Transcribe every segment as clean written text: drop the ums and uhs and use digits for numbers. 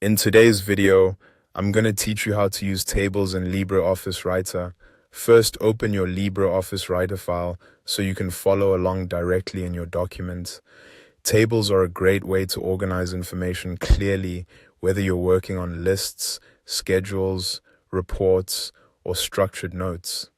In today's video, I'm going to teach you how to use tables in LibreOffice Writer. First, open your LibreOffice Writer file so you can follow along directly in your document. Tables are a great way to organize information clearly, whether you're working on lists, schedules, reports, or structured notes.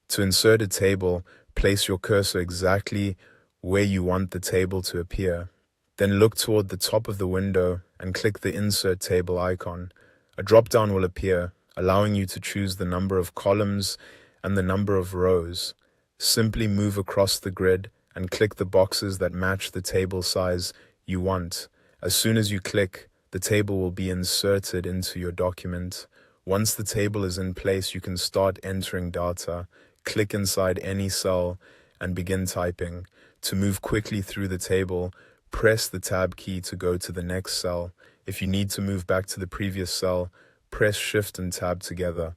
To insert a table, place your cursor exactly where you want the table to appear. Then look toward the top of the window and click the Insert Table icon. A drop-down will appear, allowing you to choose the number of columns and the number of rows. Simply move across the grid and click the boxes that match the table size you want. As soon as you click, the table will be inserted into your document. Once the table is in place, you can start entering data. Click inside any cell and begin typing. To move quickly through the table, press the Tab key to go to the next cell. If you need to move back to the previous cell, press Shift and Tab together.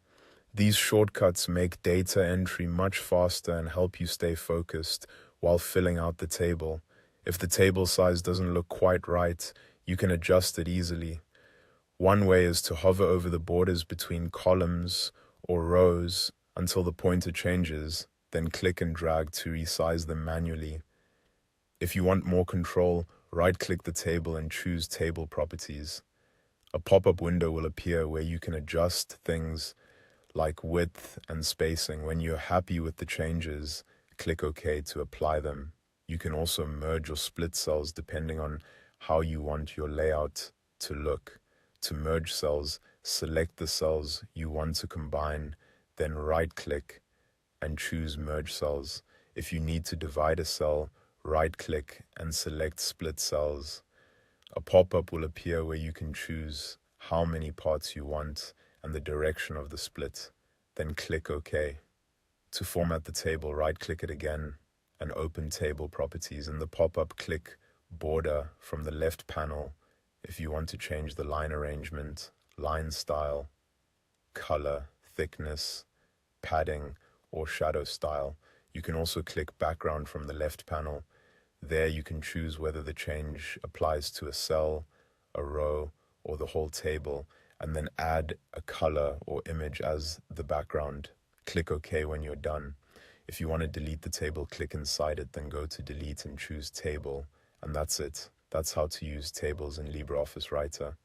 These shortcuts make data entry much faster and help you stay focused while filling out the table. If the table size doesn't look quite right, you can adjust it easily. One way is to hover over the borders between columns or rows until the pointer changes, then click and drag to resize them manually. If you want more control, right-click the table and choose Table Properties. A pop-up window will appear where you can adjust things like width and spacing. When you're happy with the changes, click OK to apply them. You can also merge or split cells depending on how you want your layout to look. To merge cells, select the cells you want to combine, then right-click and choose Merge Cells. If you need to divide a cell, right-click and select Split Cells. A pop-up will appear where you can choose how many parts you want and the direction of the split. Then click OK. To format the table, right-click it again and open Table Properties. In the pop-up, click Border from the left panel if you want to change the line arrangement, line style, color, thickness, padding, or shadow style. You can also click Background from the left panel. There you can choose whether the change applies to a cell, a row, or the whole table, and then add a color or image as the background. Click OK when you're done. If you want to delete the table, click inside it, then go to Delete and choose Table, and that's it. That's how to use tables in LibreOffice Writer.